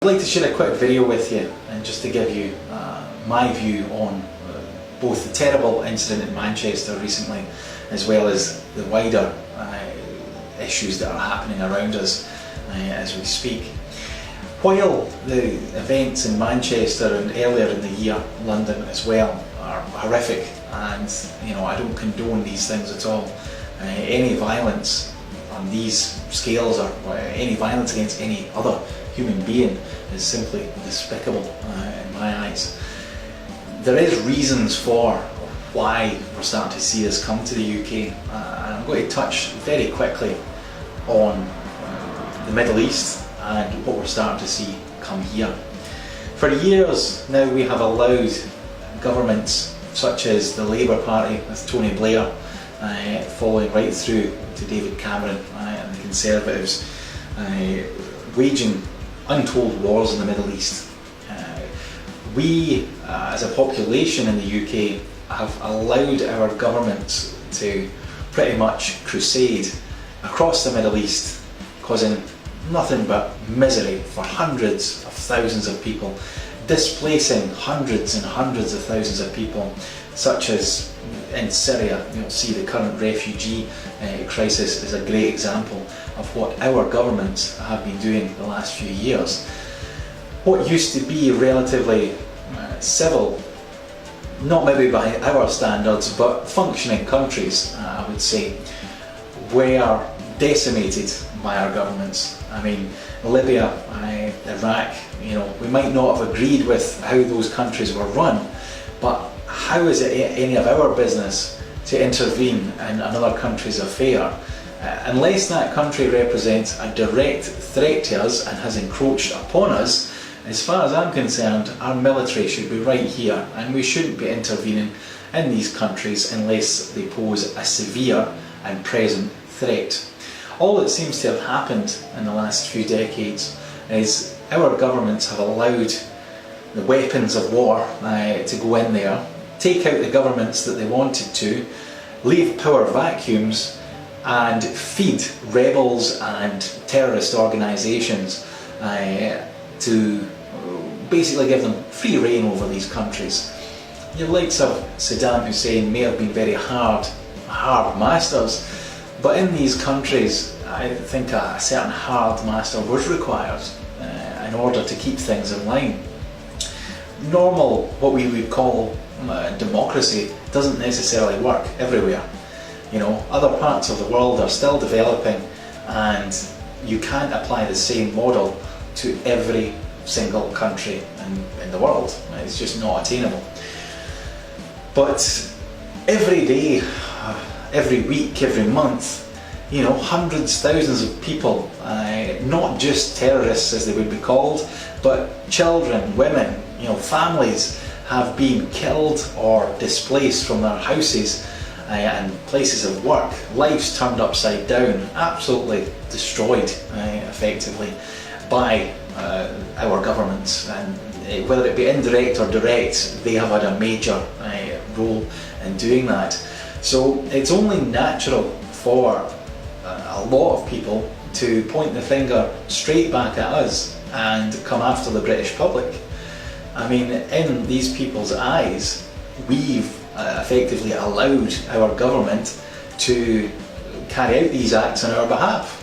I'd like to share a quick video with you and just to give you my view on both the terrible incident in Manchester recently as well as the wider issues that are happening around us as we speak. While the events in Manchester and earlier in the year, London as well, are horrific, and I don't condone these things at all. Any violence on these scales or any violence against any other human being is simply despicable in my eyes. There is reasons for why we're starting to see this come to the UK, and I'm going to touch very quickly on the Middle East and what we're starting to see come here. For years now we have allowed governments such as the Labour Party with Tony Blair following right through to David Cameron and the Conservatives waging untold wars in the Middle East. We as a population in the UK have allowed our governments to pretty much crusade across the Middle East, causing nothing but misery for hundreds of thousands of people, displacing hundreds and hundreds of thousands of people, such as in Syria. You'll see the current refugee crisis is a great example of what our governments have been doing the last few years. What used to be relatively civil, not maybe by our standards, but functioning countries, I would say, were decimated by our governments. I mean, Libya, Iraq, we might not have agreed with how those countries were run, but how is it any of our business to intervene in another country's affair? Unless that country represents a direct threat to us and has encroached upon us, as far as I'm concerned, our military should be right here, and we shouldn't be intervening in these countries unless they pose a severe and present threat. All that seems to have happened in the last few decades is our governments have allowed the weapons of war to go in there, take out the governments that they wanted to, leave power vacuums, and feed rebels and terrorist organisations to basically give them free rein over these countries. Your likes of Saddam Hussein may have been very hard masters, but in these countries I think a certain hard master was required in order to keep things in line. Normal, what we would call democracy, doesn't necessarily work everywhere. Other parts of the world are still developing, and you can't apply the same model to every single country in the world. It's just not attainable. But every day, every week, every month, hundreds, thousands of people, not just terrorists as they would be called, but children, women, families have been killed or displaced from their houses and places of work, lives turned upside down, absolutely destroyed effectively by our governments, and whether it be indirect or direct, they have had a major role in doing that. So it's only natural for a lot of people to point the finger straight back at us and come after the British public. I mean, in these people's eyes, we've effectively allowed our government to carry out these acts on our behalf.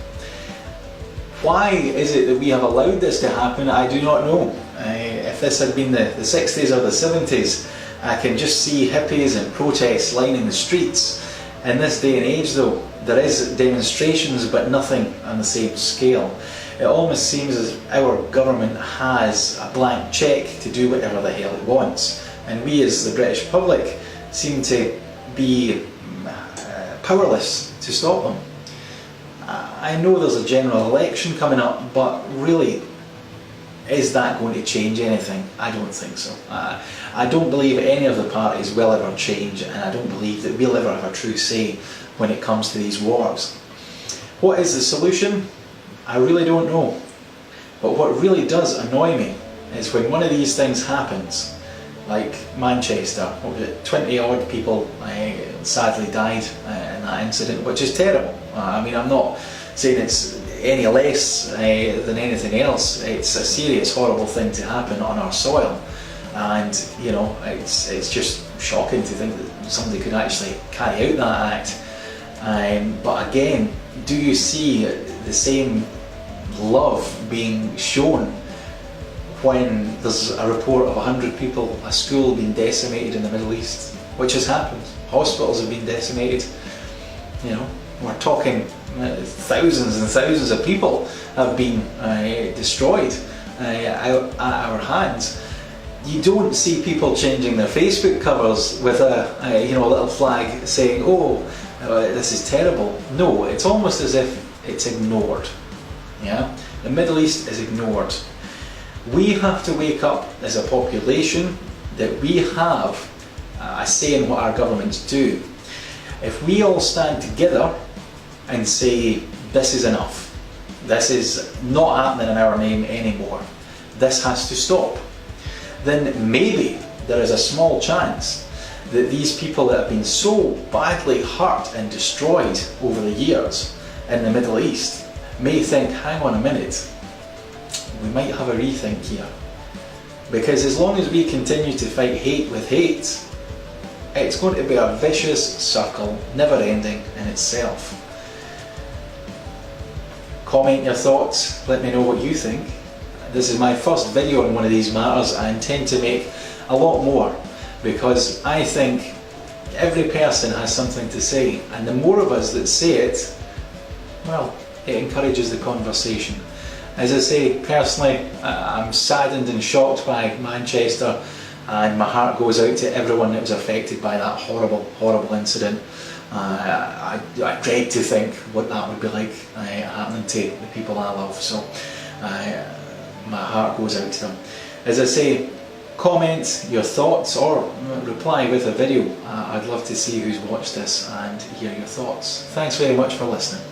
Why is it that we have allowed this to happen? I do not know. If this had been the 60s or the 70s, I can just see hippies and protests lining the streets. In this day and age though, there is demonstrations, but nothing on the same scale. It almost seems as if our government has a blank check to do whatever the hell it wants, and we as the British public seem to be powerless to stop them. I know there's a general election coming up, but really, is that going to change anything? I don't think so. I don't believe any of the parties will ever change, and I don't believe that we'll ever have a true say when it comes to these wars. What is the solution? I really don't know. But what really does annoy me is when one of these things happens, like Manchester, 20 odd people sadly died in that incident, which is terrible. I mean, I'm not saying any less than anything else. It's a serious, horrible thing to happen on our soil, and you know, it's just shocking to think that somebody could actually carry out that act. But again, do you see the same love being shown when there's a report of 100 people, a school being decimated in the Middle East, which has happened? Hospitals have been decimated. You know, we're talking thousands and thousands of people have been destroyed at our hands. You don't see people changing their Facebook covers with a little flag saying, "Oh, this is terrible." No, it's almost as if it's ignored. Yeah, the Middle East is ignored. We have to wake up as a population that we have a say in what our governments do. If we all stand together and say, this is enough, this is not happening in our name anymore, this has to stop, then maybe there is a small chance that these people that have been so badly hurt and destroyed over the years in the Middle East may think, hang on a minute, we might have a rethink here. Because as long as we continue to fight hate with hate, it's going to be a vicious circle, never ending in itself. Comment your thoughts, let me know what you think. This is my first video on one of these matters. I intend to make a lot more, because I think every person has something to say, and the more of us that say it, well, it encourages the conversation. As I say, personally, I'm saddened and shocked by Manchester, and my heart goes out to everyone that was affected by that horrible, horrible incident. I dread to think what that would be like happening to the people I love, so my heart goes out to them. As I say, comment your thoughts or reply with a video. I'd love to see who's watched this and hear your thoughts. Thanks very much for listening.